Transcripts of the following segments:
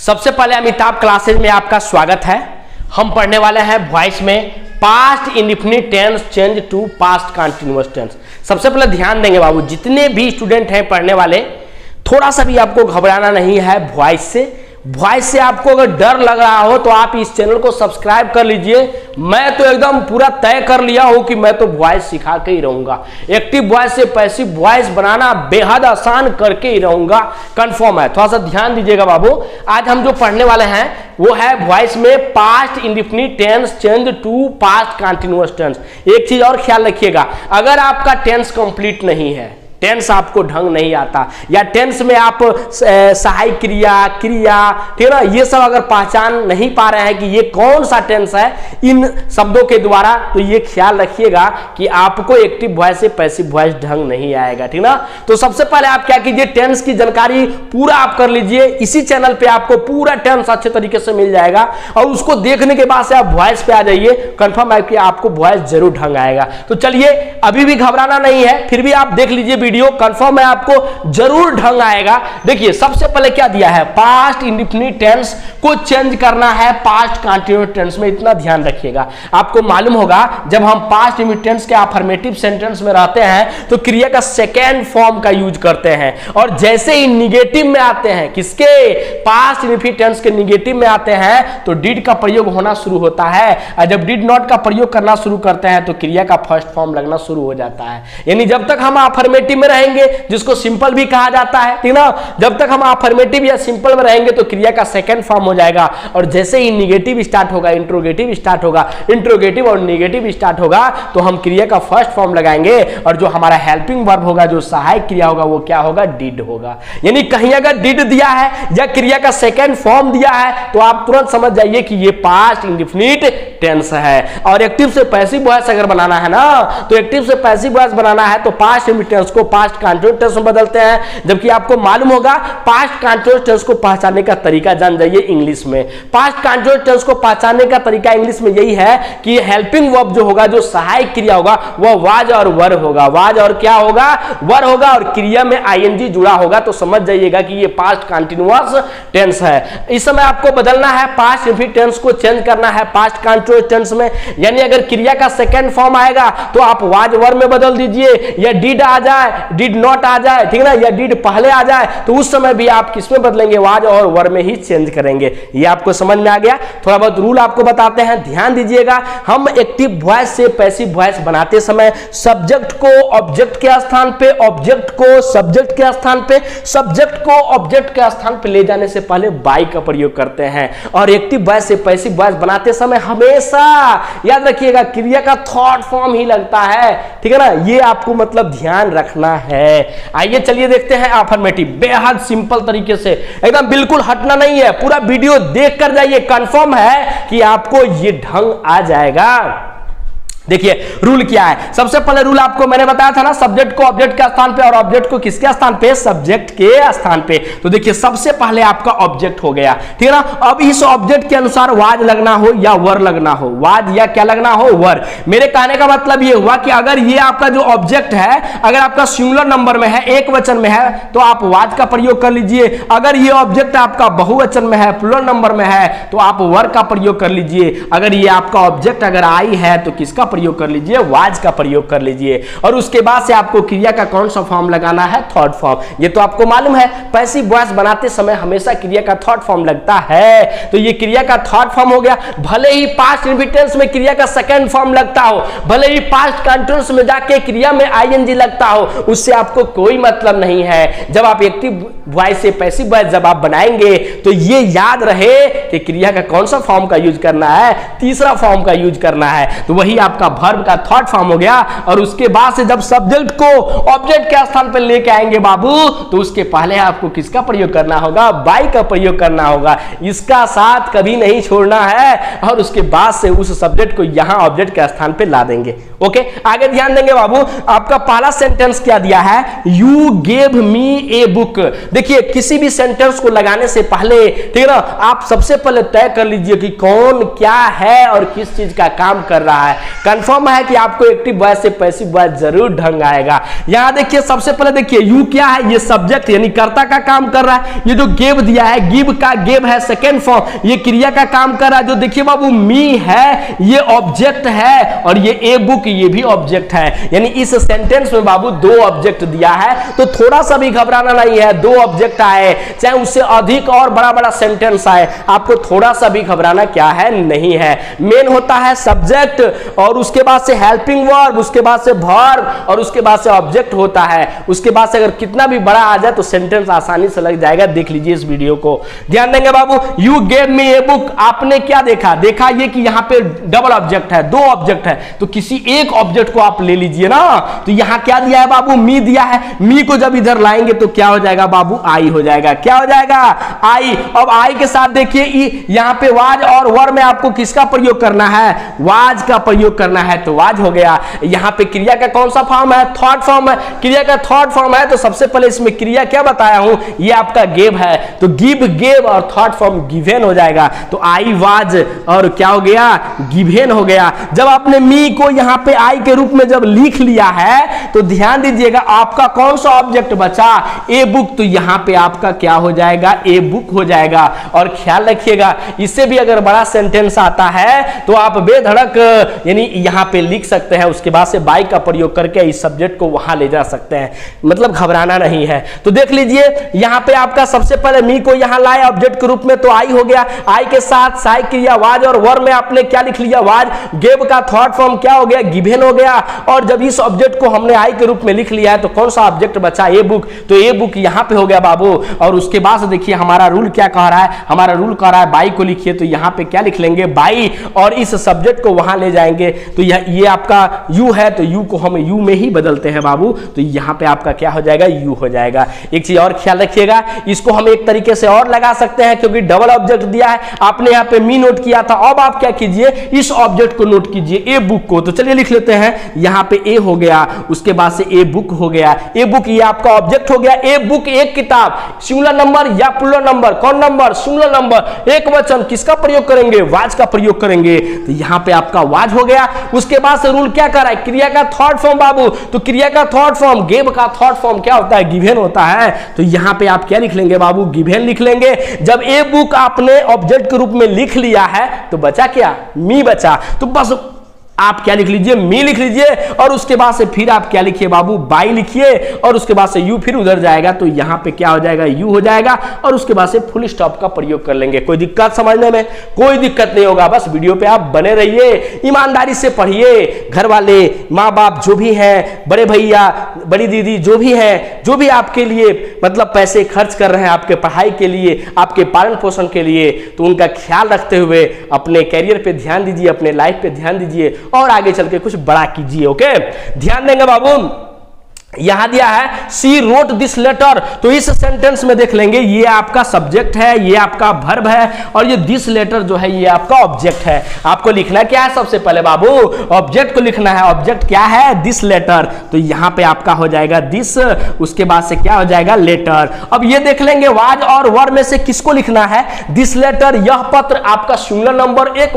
सबसे पहले अमिताभ क्लासेज में आपका स्वागत है। हम पढ़ने वाले हैं वॉइस में past indefinite tense change to past continuous tense. सबसे पहले ध्यान देंगे बाबू, जितने भी स्टूडेंट हैं पढ़ने वाले, थोड़ा सा भी आपको घबराना नहीं है। वॉइस से आपको अगर डर लग रहा हो तो आप इस चैनल को सब्सक्राइब कर लीजिए। मैं तो एकदम पूरा तय कर लिया हूं कि मैं तो वॉइस सिखा के ही रहूंगा। एक्टिव वॉइस से पैसिव वॉइस बनाना बेहद आसान करके ही रहूंगा, कंफर्म है। थोड़ा सा ध्यान दीजिएगा बाबू। आज हम जो पढ़ने वाले हैं वो है वॉइस में past indefinite tense change to past continuous tense. एक चीज और ख्याल रखिएगा, अगर आपका टेंस कंप्लीट नहीं है, टेंस आपको ढंग नहीं आता, या टेंस में आप सहायक क्रिया, ठीक है ना, ये सब अगर पहचान नहीं पा रहे हैं कि ये कौन सा टेंस है इन शब्दों के द्वारा, तो ये ख्याल रखिएगा कि आपको एक्टिव वॉइस से पैसिव वॉइस ढंग नहीं आएगा, ठीक ना। तो सबसे पहले आप क्या कीजिए, टेंस की जानकारी पूरा आप कर लीजिए। इसी चैनल पे आपको पूरा टेंस अच्छे तरीके से मिल जाएगा, और उसको देखने के बाद से आप वॉइस पे आ जाइए, कंफर्म है कि आपको वॉइस जरूर ढंग आएगा। तो चलिए, अभी भी घबराना नहीं है, फिर भी आप देख लीजिए वीडियो, कंफर्म है आपको जरूर ढंग आएगा। देखिए सबसे पहले क्या दिया है, पास्ट इंडेफिनिट टेंस को चेंज करना है पास्ट कंटीन्यूअस टेंस में। इतना ध्यान रखिएगा। आपको मालूम होगा जब हम पास्ट इंडेफिनिट टेंस के अफर्मेटिव सेंटेंस में रहते हैं तो क्रिया का सेकेंड फॉर्म का यूज करते हैं, और जैसे ही निगेटिव में आते हैं, किसके, पास्ट इंडेफिनिट टेंस के निगेटिव में आते हैं, तो डिड का प्रयोग होना शुरू होता है। और जब डिड नॉट का प्रयोग करना शुरू करते हैं तो क्रिया का फर्स्ट फॉर्म लगना शुरू हो जाता है। यानी जब तक हम अफर्मेटिव में रहेंगे, जिसको सिंपल भी कहा जाता है, ठीक ना, जब तक हम अफर्मेटिव या सिंपल में रहेंगे तो क्रिया का सेकंड फॉर्म हो जाएगा। और जैसे ही निगेटिव स्टार्ट होगा, इंट्रोगेटिव स्टार्ट होगा, इंट्रोगेटिव और निगेटिव स्टार्ट होगा, तो हम क्रिया का फर्स्ट फॉर्म लगाएंगे, और जो हमारा हेल्पिंग वर्ब होगा, जो सहायक क्रिया होगा, वो क्या होगा, डिड होगा। यानी कहीं अगर डिड दिया है या क्रिया का सेकंड फॉर्म दिया है तो आप तुरंत समझ जाइए कि ये पास्ट इंडेफिनिट टेंस है। और एक्टिव से पैसिव वॉइस अगर बनाना है ना, तो एक्टिव से पैसिव वॉइस बनाना है तो पास्ट इंडेफिनिट टेंस को पास्ट कंटीन्यूअस टेंस में बदलते हैं। जबकि आपको मालूम होगा पास्ट कंटीन्यूअस टेंस को पहचानने का तरीका जान जाइए इंग्लिश में। पास्ट कंटीन्यूअस टेंस को पहचानने का तरीका इंग्लिश में यही है कि हेल्पिंग वर्ब जो होगा, जो सहायक क्रिया होगा, वह वाज और वर होगा। वाज और क्या होगा, वर होगा, और क्रिया में आईएनजी जुड़ा होगा, तो समझ जाइएगा कि ये पास्ट कंटीन्यूअस टेंस है। इस समय आपको बदलना है, पास्ट इंडेफिनिट टेंस को चेंज करना है पास्ट कंटीन्यूअस टेंस में। यानी अगर क्रिया का सेकंड फॉर्म आएगा तो आप वाज वर में बदल दीजिए, या डिड आ जाए, डिड नॉट आ जाए, ठीक ना, या डिड पहले आ जाए, तो उस समय भी आप किसमें बदलेंगे, वाज और वर में ही चेंज करेंगे। ये आपको समझ में आ गया। थोड़ा बहुत रूल आपको बताते हैं, ध्यान दीजिएगा। हम एक्टिव वॉइस से पैसिव वॉइस बनाते समय सब्जेक्ट को ऑब्जेक्ट के स्थान पे, ऑब्जेक्ट को सब्जेक्ट के स्थान पे, सब्जेक्ट को ऑब्जेक्ट के स्थान पे ले जाने से पहले बाई का प्रयोग करते हैं। और एक्टिव वॉइस से पैसिव वॉइस बनाते समय हमेशा याद रखिएगा क्रिया का थर्ड फॉर्म ही लगता है, ठीक है ना। ये आपको मतलब ध्यान रखना है। आइए चलिए देखते हैं अफर्मेटिव, बेहद सिंपल तरीके से, एकदम बिल्कुल हटना नहीं है, पूरा वीडियो देख कर जाइए, कंफर्म है कि आपको ये ढंग आ जाएगा। देखिए रूल क्या है। सबसे पहले रूल आपको मैंने बताया था ना, सब्जेक्ट को ऑब्जेक्ट के स्थान पे और ऑब्जेक्ट को किसके स्थान पे, सब्जेक्ट के स्थान पे। तो देखिए सबसे पहले आपका ऑब्जेक्ट हो गया, ठीक है ना। अब इस ऑब्जेक्ट के अनुसार वाज लगना हो या वर लगना हो, वाज या क्या लगना हो, वर। मेरे कहने का मतलब ये हुआ कि अगर ये आपका जो ऑब्जेक्ट है, अगर आपका सिंगुलर नंबर में है, एक वचन में है, तो आप वाज का प्रयोग कर लीजिए। अगर ये ऑब्जेक्ट आपका बहुवचन में है, प्लूरल नंबर में है, तो आप वर का प्रयोग कर लीजिए। अगर ये आपका ऑब्जेक्ट अगर आई है तो किसका प्रयोग कर लीजिए, वाज का प्रयोग कर लीजिए। और उसके बाद से आपको क्रिया का कौन सा फॉर्म लगाना है, थर्ड फॉर्म। ये तो आपको मालूम है, पैसिव वॉइस बनाते समय हमेशा क्रिया का थर्ड फॉर्म लगता है, तो ये क्रिया का थर्ड फॉर्म हो गया। भले ही पास्ट इंडेफिनिट टेंस में क्रिया का सेकंड फॉर्म लगता हो, भले ही पास्ट कंटीन्यूअस में जाके क्रिया में आईएनजी लगता हो, उससे आपको कोई मतलब नहीं है। जब आप एक्टिव वॉइस से पैसिव वॉइस जब आप बनाएंगे तो ये याद रहे कि क्रिया का कौन सा फॉर्म का यूज करना है, तीसरा फॉर्म का यूज करना है। तो वही आपका वर्ब का थर्ड फॉर्म हो गया। और उसके बाद से जब सब्जेक्ट को ऑब्जेक्ट के स्थान पर लेके आएंगे बाबू, तो उसके पहले आपको किसका प्रयोग करना होगा, बाई का प्रयोग करना होगा। इसका साथ कभी नहीं छोड़ना है, और उसके बाद से उस सब्जेक्ट को यहां ऑब्जेक्ट के स्थान पे ला देंगे। ओके, आगे ध्यान देंगे बाबू। आपका पहला सेंटेंस क्या दिया है, you gave me a book. देखिए किसी भी सेंटेंस को लगाने से पहले, ठीक है ना, आप सबसे पहले तय कर लीजिए कि कौन क्या है और किस चीज का काम कर रहा है। कंफर्म है कि आपको एक्टिव वॉइस से पैसिव वॉइस जरूर ढंग आएगा। यहां देखिए सबसे पहले देखिए यू क्या है, ये सब्जेक्ट यानी कर्ता का काम कर रहा है। ये जो गेव दिया है, गिव का गेव है सेकेंड फॉर्म, ये क्रिया का काम कर रहा है। जो देखिए बाबू मी है ये ऑब्जेक्ट है और ये ए बुक ये भी ऑब्जेक्ट है। यानी इस सेंटेंस में बाबू दो ऑब्जेक्ट दिया है, तो थोड़ा सा भी घबराना नहीं है। दो ऑब्जेक्ट आए चाहे उससे अधिक और बड़ा बड़ा सेंटेंस आए, आपको थोड़ा सा भी घबराना क्या है नहीं है। मेन होता है सब्जेक्ट और उसके बाद से हेल्पिंग वर्ब, उसके बाद से वर्ब और उसके बाद से ऑब्जेक्ट होता है। उसके बाद से अगर कितना भी बड़ा आ जाए तो सेंटेंस आसानी से लग जाएगा। देख लीजिए इस वीडियो को, ध्यान देंगे बाबू। You gave me a book, आपने क्या देखा, देखा ये कि यहां पे डबल ऑब्जेक्ट है, दो ऑब्जेक्ट है, तो किसी एक ऑब्जेक्ट को आप ले लीजिए ना। तो यहां क्या दिया है बाबू, मी दिया है। मी को जब इधर लाएंगे तो क्या हो जाएगा बाबू, आई हो जाएगा। क्या हो जाएगा, आई। अब आई के साथ देखिए यहां पे वाज और वर में आपको किसका प्रयोग करना है, वाज का प्रयोग करना है, तो वाज हो गया। यहां पे क्रिया का कौन सा फॉर्म है, थर्ड फॉर्म है। क्रिया का थर्ड फॉर्म है तो सबसे पहले इसमें क्रिया क्या बताया हूं, ये आपका गेव है, तो गिव गेव और थर्ड फॉर्म गिवेन हो जाएगा। तो आई वाज और क्या हो गया, गिवेन हो गया। जब आपने मी को यहां पे आई के रूप में जब लिख लिया है तो ध्यान दीजिएगा आपका कौन सा ऑब्जेक्ट बचा, ए बुक, तो यहां पे आपका क्या हो जाएगा, ए बुक हो जाएगा। और ख्याल रखिएगा इससे भी अगर बड़ा सेंटेंस आता है तो आप बेधड़क यानी यहां पे लिख सकते हैं, उसके बाद से बाई का प्रयोग करके इस सब्जेक्ट को वहां ले जा सकते हैं, मतलब घबराना नहीं है। तो देख लीजिए यहां पे आपका सबसे पहले मी को यहां लाए ऑब्जेक्ट के रूप में, तो आई हो गया। आई के साथ सहायक क्रिया वाज और वर में आपने क्या लिख लिया, वाज। गेव का थर्ड फॉर्म क्या हो गया, गिवेन हो गया। और जब इस ऑब्जेक्ट को हमने आई के रूप में लिख लिया है तो कौन सा ऑब्जेक्ट बचा, ए बुक, तो ए बुक यहां पे हो गया बाबू। और उसके बाद से देखिए हमारा रूल क्या कह रहा है, हमारा रूल कह रहा है बाई को लिखिए, तो यहां पे क्या लिख लेंगे, बाई, और इस सब्जेक्ट को वहां ले जाएंगे। तो ये आपका यू है तो यू को हम यू में ही बदलते हैं बाबू, तो यहां पे आपका क्या हो जाएगा, यू हो जाएगा। एक चीज और ख्याल रखिएगा, इसको हम एक तरीके से और लगा सकते हैं क्योंकि डबल ऑब्जेक्ट दिया है, आपने यहाँ पे मी नोट किया था। अब आप क्या कीजिए, इस ऑब्जेक्ट को नोट कीजिए, ए बुक को। तो चलिए लिख लेते हैं, यहाँ पे ए हो गया, उसके बाद से ए बुक हो गया। ए बुक ये आपका ऑब्जेक्ट हो गया। ए बुक एक किताब, सिंगुलर नंबर या प्लूरल नंबर, कौन नंबर, सिंगुलर नंबर, एक वचन, किसका प्रयोग करेंगे, वाज का प्रयोग करेंगे। तो यहाँ पे आपका वाज हो गया। उसके बाद से रूल क्या कर रहा है, क्रिया का थर्ड फॉर्म बाबू, तो क्रिया का थर्ड फॉर्म, गेव का थर्ड फॉर्म क्या होता है, गिवेन होता है। तो यहाँ पे आप क्या लिख लेंगे बाबू, गिवेन लिख लेंगे। जब ए बुक आपने ऑब्जेक्ट के रूप में लिख लिया है तो बचा क्या, मी बचा। तो बस आप क्या लिख लीजिए, मी लिख लीजिए, और उसके बाद से फिर आप क्या लिखिए बाबू, बाई लिखिए, और उसके बाद से यू फिर उधर जाएगा, तो यहां पे क्या हो जाएगा, यू हो जाएगा। और उसके बाद से फुल स्टॉप का प्रयोग कर लेंगे। कोई दिक्कत समझने में, कोई दिक्कत नहीं होगा, बस वीडियो पे आप बने रहिए, ईमानदारी से पढ़िए। घर वाले, माँ बाप जो भी हैं, बड़े भैया बड़ी दीदी जो भी हैं, जो भी आपके लिए मतलब पैसे खर्च कर रहे हैं आपके पढ़ाई के लिए, आपके पालन पोषण के लिए, तो उनका ख्याल रखते हुए अपने कैरियर पे ध्यान दीजिए, अपने लाइफ पे ध्यान दीजिए और आगे चल के कुछ बड़ा कीजिए। ओके, ध्यान देंगे बाबू। यहां दिया है सी रोट दिस लेटर, तो इस सेंटेंस में देख लेंगे ये आपका सब्जेक्ट है, ये आपका वर्ब है, और ये दिस लेटर जो है ये आपका ऑब्जेक्ट है। आपको लिखना क्या है, सबसे पहले बाबू ऑब्जेक्ट को लिखना है। ऑब्जेक्ट क्या है, दिस लेटर, तो यहां पे आपका हो जाएगा दिस, उसके बाद से क्या हो जाएगा, लेटर। अब ये देख लेंगे वाज और वर में से किसको लिखना है, दिस लेटर, यह पत्र, आपका सिंगुलर नंबर, एक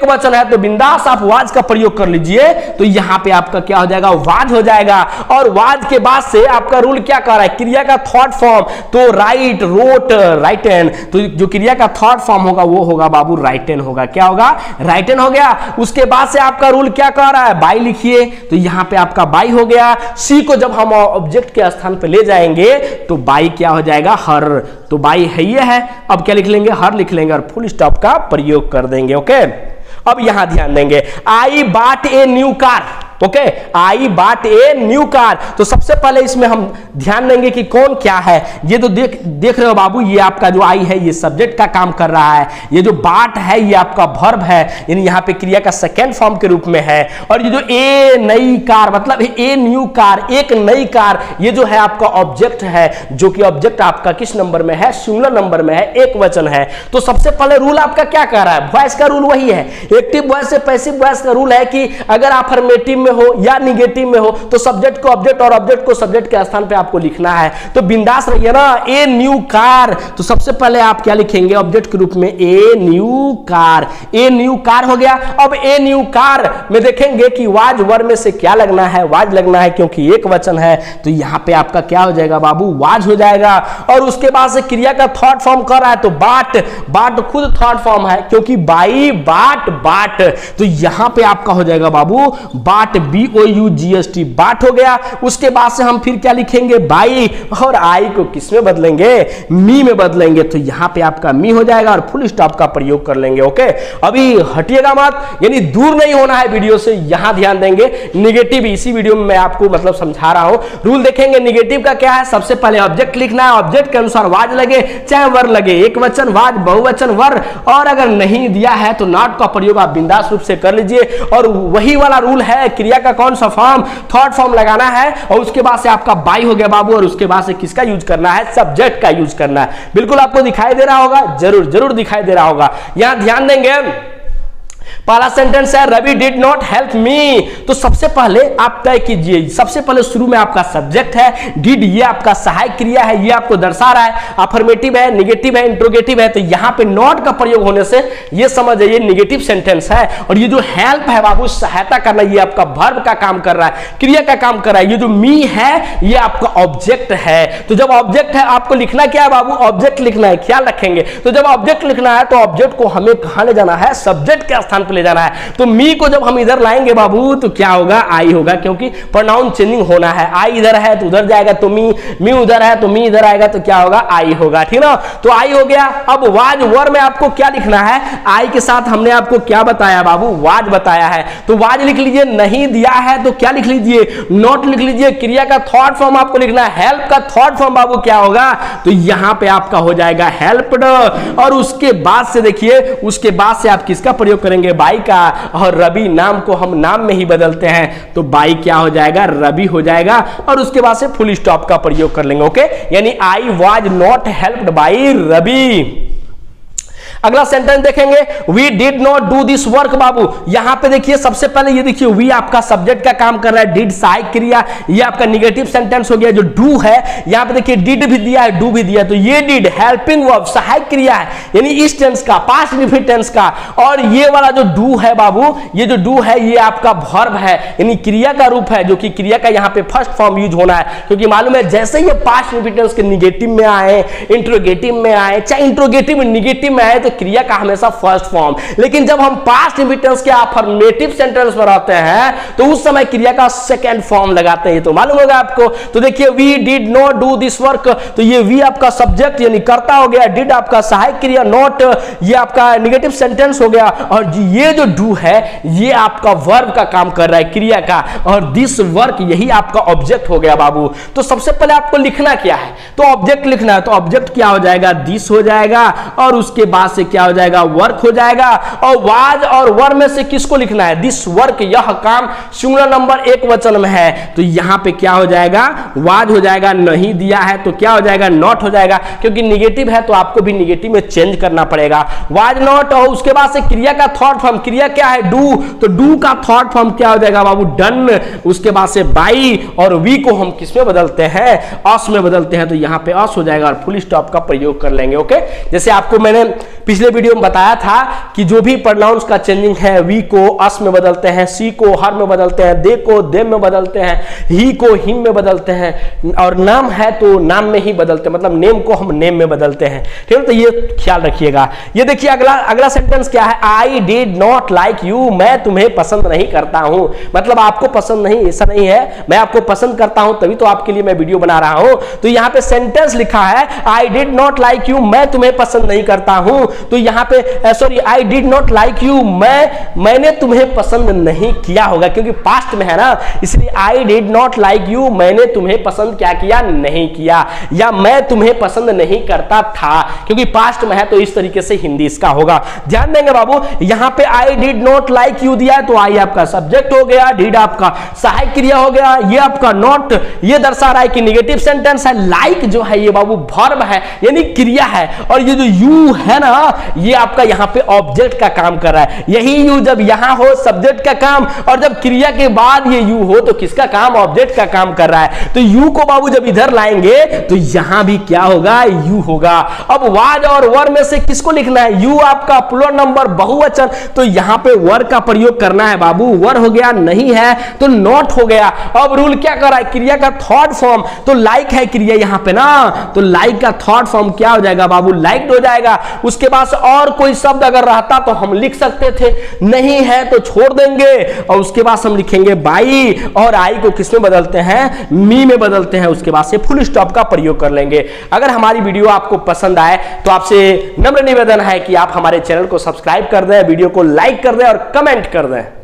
वचन है, तो बिंदास आप वाज का प्रयोग कर लीजिए। तो यहां पे आपका क्या हो जाएगा, वाज हो जाएगा। और वाज के बाद से आपका रूल क्या कर रहा है, क्रिया का थर्ड फॉर्म, तो राइट, रोट, राइटन, तो जो क्रिया का थर्ड फॉर्म होगा वो होगा बाबू राइटन होगा। क्या होगा, राइटन हो गया। उसके बाद से आपका रूल क्या कर रहा है, बाई लिखिए, तो यहां पे आपका बाई हो गया। सी को जब हम ऑब्जेक्ट के स्थान पे ले जाएंगे तो बाई क्या हो जाएगा, हर, तो बाई है ये है। अब क्या लिख लेंगे, हर लिख लेंगे और फुल स्टॉप का प्रयोग कर देंगे। ओके, अब यहां ध्यान देंगे, आई बाट ए न्यू कार, ओके, आई बाट ए न्यू कार। तो सबसे पहले इसमें हम ध्यान देंगे कि कौन क्या है। ये तो देख रहे हो बाबू, ये आपका जो आई है ये सब्जेक्ट का काम कर रहा है। ये जो बाट है ये आपका वर्ब है, यानी यहाँ पे क्रिया का सेकेंड फॉर्म के रूप में है। और ये जो ए नई कार मतलब ए न्यू कार, एक नई कार, ये जो है आपका ऑब्जेक्ट है, जो कि ऑब्जेक्ट आपका किस नंबर में है, सिंगुलर नंबर में है, एक वचन है। तो सबसे पहले रूल आपका क्या कह रहा है, वॉइस का रूल वही है। एक्टिव वॉइस से पैसिव वॉइस का रूल है कि अगर अफर्मेटिव में हो या निगेटिव में हो तो सब्जेक्ट को ऑब्जेक्ट और ऑब्जेक्ट को सब्जेक्ट के स्थान पे आपको लिखना है। तो बिंदास रहिए ना। ए न्यू कार, तो सबसे पहले आप क्या लिखेंगे ऑब्जेक्ट के रूप में, a new car. A new car हो गया। अब ए न्यू कार में देखेंगे कि वाज वर में से क्या लगना है, वाज लगना है, क्योंकि एक वचन है तो यहां पे आपका क्या हो जाएगा बाबू, वाज हो जाएगा। और उसके बाद से क्रिया का थर्ड फॉर्म कर रहा है तो बाट, बाट खुद थर्ड फॉर्म है क्योंकि बाई बाट बाट, तो यहां पे आपका हो जाएगा बाबू बाट, BOUGST, बाट हो गया। उसके बाद से हम फिर क्या लिखेंगे, बाई, और आई को किस में बदलेंगे, मी में बदलेंगे, तो यहां पे आपका मी हो जाएगा और फुल स्टॉप का प्रयोग कर लेंगे। ओके, अभी हटिएगा मत, यानी दूर नहीं होना है वीडियो से, यहां ध्यान देंगे। निगेटिव इसी वीडियो में मैं आपको मतलब समझा रहा हूं। रूल देखेंगे निगेटिव का क्या है, सबसे पहले ऑब्जेक्ट लिखना है, ऑब्जेक्ट के अनुसार वाज लगे चाहे वर लगे, एक वचन वाज, बहुवचन वर, और अगर नहीं दिया है तो नॉट का प्रयोग आप बिंदास रूप से कर लीजिए। और वही वाला रूल है, क्रिया का कौन सा फॉर्म, थर्ड फॉर्म लगाना है, और उसके बाद से आपका बाई हो गया बाबू, और उसके बाद से किसका यूज करना है, सब्जेक्ट का यूज करना है। बिल्कुल आपको दिखाई दे रहा होगा, जरूर जरूर दिखाई दे रहा होगा। यहां ध्यान देंगे, पहला सेंटेंस है Ravi did not help me, तो सबसे पहले आप तय कीजिए, सबसे पहले शुरू में आपका सब्जेक्ट है, डिड ये आपका सहायक क्रिया है, ये आपको दर्शा रहा है, अफर्मेटिव है, नेगेटिव है, इंट्रोगेटिव है, तो यहां पे नॉट का प्रयोग होने से ये समझ जाइए नेगेटिव सेंटेंस है। और ये जो हेल्प है बाबू, सहायता करना, ये आपका वर्ब का काम कर रहा है, क्रिया का काम कर रहा है। ये जो मी है ये आपका ऑब्जेक्ट है। तो जब ऑब्जेक्ट है आपको लिखना क्या है बाबू, ऑब्जेक्ट लिखना है, ख्याल रखेंगे। तो जब ऑब्जेक्ट लिखना है तो ऑब्जेक्ट को हमें कहां ले जाना है, सब्जेक्ट के स्थान ले जाना है। तो मी को जब हम इधर लाएंगे बाबू तो क्या होगा, आई होगा, क्योंकि प्रोनाउन चेंजिंग होना है। आई इधर है तो उधर जाएगा तो मी, मी उधर है तो मी इधर आएगा तो क्या होगा, आई होगा, ठीक ना। तो आई हो गया। अब वाज वर में आपको क्या लिखना है, आई के साथ हमने आपको क्या बताया बाबू, वाज बताया है, तो वाज लिख लीजिए। नहीं दिया है तो क्या लिख लीजिए, नॉट लिख लीजिए। क्रिया का थर्ड फॉर्म आपको लिखना है, हेल्प का थर्ड फॉर्म बाबू क्या होगा, तो यहां पे आपका हो जाएगा हेल्प्ड। और उसके बाद से देखिए, उसके बाद से आप किसका प्रयोग करेंगे, बाई का, और रवि नाम को हम नाम में ही बदलते हैं तो बाई क्या हो जाएगा, रवि हो जाएगा। और उसके बाद से फुल स्टॉप का प्रयोग कर लेंगे। ओके, यानी I was not helped by Ravi. अगला सेंटेंस देखेंगे, we did not do this work बाबू। यहां पे देखिए सबसे पहले ये देखिए, वी आपका सब्जेक्ट का काम कर रहा है, डिड सहायक क्रिया, ये आपका निगेटिव सेंटेंस हो गया। जो डू है यहां पे देखिए, डिड भी दिया है, डू भी दिया है, तो ये डिड हेल्पिंग वर्ब सहायक क्रिया है, यानी इस टेंस का, पास्ट इंडेफिनिट टेंस का। और ये वाला जो डू है बाबू, ये जो डू है ये आपका वर्ब है, यानी क्रिया का रूप है, जो कि क्रिया का यहां पे फर्स्ट फॉर्म यूज होना है, क्योंकि मालूम है जैसे ये पास्ट इंडेफिनिट टेंस के निगेटिव में आए, इंट्रोगेटिव में आए, चाहे इंट्रोगेटिव निगेटिव में आए, तो क्रिया का हमेशा फर्स्ट फॉर्म। लेकिन जब हम पास्ट इंडेफिनिट के अफर्मेटिव सेंटेंस पर आते हैं तो उस समय क्रिया का सेकंड फॉर्म लगाते हैं, तो मालूम होगा आपको। तो देखिए, we did not do this work, तो ये वी आपका सब्जेक्ट यानी कर्ता हो गया, डिड आपका सहायक क्रिया, नॉट ये आपका नेगेटिव सेंटेंस हो गया, और ये जो डू है ये आपका वर्ब का काम कर रहा है, क्रिया का, और दिस वर्क यही आपका ऑब्जेक्ट हो गया बाबू। तो सबसे पहले आपको लिखना क्या है, तो ऑब्जेक्ट लिखना है, तो ऑब्जेक्ट क्या हो जाएगा, दिस हो जाएगा, और उसके बाद से क्या हो जाएगा, वर्क हो जाएगा। और वाज और वर में से किसको लिखना है, दिस वर्क, यह काम सिंगुलर नंबर एक वचन में है, तो यहां पे क्या हो जाएगा, वाज हो जाएगा। नहीं दिया है तो क्या हो जाएगा, नॉट हो जाएगा, क्योंकि निगेटिव है तो आपको भी निगेटिव में चेंज करना पड़ेगा, वाज नॉट। और उसके बाद से क्रिया का थर्ड फॉर्म, क्रिया क्या है, डू, तो डू का थर्ड फॉर्म क्या हो जाएगा बाबू, डन। उसके बाद से बाई, और वी को हम किस में बदलते हैं, अस में बदलते हैं, तो यहां पे अस हो जाएगा और फुल स्टॉप का प्रयोग कर लेंगे। ओके, जैसे आपको मैंने पिछले वीडियो में बताया था कि जो भी प्रोनाउंस का चेंजिंग है, वी को अस में बदलते हैं, सी को हर में बदलते हैं, दे को देम में बदलते हैं, ही को हिम में बदलते हैं, और नाम है तो नाम में ही बदलते हैं, मतलब नेम को हम नेम में बदलते हैं, ठीक है। तो ये ख्याल रखिएगा। ये देखिए अगला सेंटेंस क्या है, I did not like you, मैं तुम्हें पसंद नहीं करता हूं, मतलब आपको पसंद नहीं, ऐसा नहीं है, मैं आपको पसंद करता हूं तभी तो आपके लिए मैं वीडियो बना रहा हूं। तो यहां पे सेंटेंस लिखा है, I did not like you, मैं तुम्हें पसंद नहीं करता हूं, तो यहां पे sorry, I did not like you, मैंने तुम्हें पसंद नहीं किया होगा, क्योंकि पास्ट में है ना, इसलिए I did not like you, मैंने तुम्हें पसंद क्या किया, नहीं किया, या मैं तुम्हें पसंद नहीं करता था, क्योंकि पास्ट में है तो इस तरीके से हिंदी इसका होगा। ध्यान देंगे बाबू, यहां पे I did not like you दिया है तो आई आपका सब्जेक्ट हो गया, डिड आपका सहायक क्रिया हो गया, ये आपका नॉट ये दर्शा रहा है कि निगेटिव सेंटेंस है, लाइक जो है ये बाबू वर्ब है, यानी क्रिया है, और ये जो यू है ना ये आपका यहाँ पे ऑब्जेक्ट का काम कर रहा है। यही यू जब यहां हो सब्जेक्ट का काम, और जब क्रिया के बाद ये यू हो तो किसका काम, ऑब्जेक्ट का काम कर रहा है। तो यू को बाबू जब इधर लाएंगे तो यहां भी क्या होगा, यू होगा। अब वाज और वर में से किसको लिखना है, यू आपका प्लूरल नंबर बहुवचन, तो यहां पे वर का प्रयोग करना है बाबू। वर हो गया, नहीं है तो नॉट हो गया। अब रूल क्या कर रहा है, क्रिया का थर्ड फॉर्म, तो लाइक है क्रिया यहां पे ना, तो लाइक का थर्ड फॉर्म क्या हो जाएगा बाबू, लाइक्ड हो जाएगा। उसके बाद और कोई शब्द अगर रहता तो हम लिख सकते थे, नहीं है तो छोड़ देंगे, और उसके बाद हम लिखेंगे बाई, और आई को किस में बदलते हैं, मी में बदलते हैं। उसके बाद से फुल स्टॉप का प्रयोग कर लेंगे। अगर हमारी वीडियो आपको पसंद आए तो आपसे नम्र निवेदन है कि आप हमारे चैनल को सब्सक्राइब कर दें, वीडियो को लाइक कर दें और कमेंट कर दें।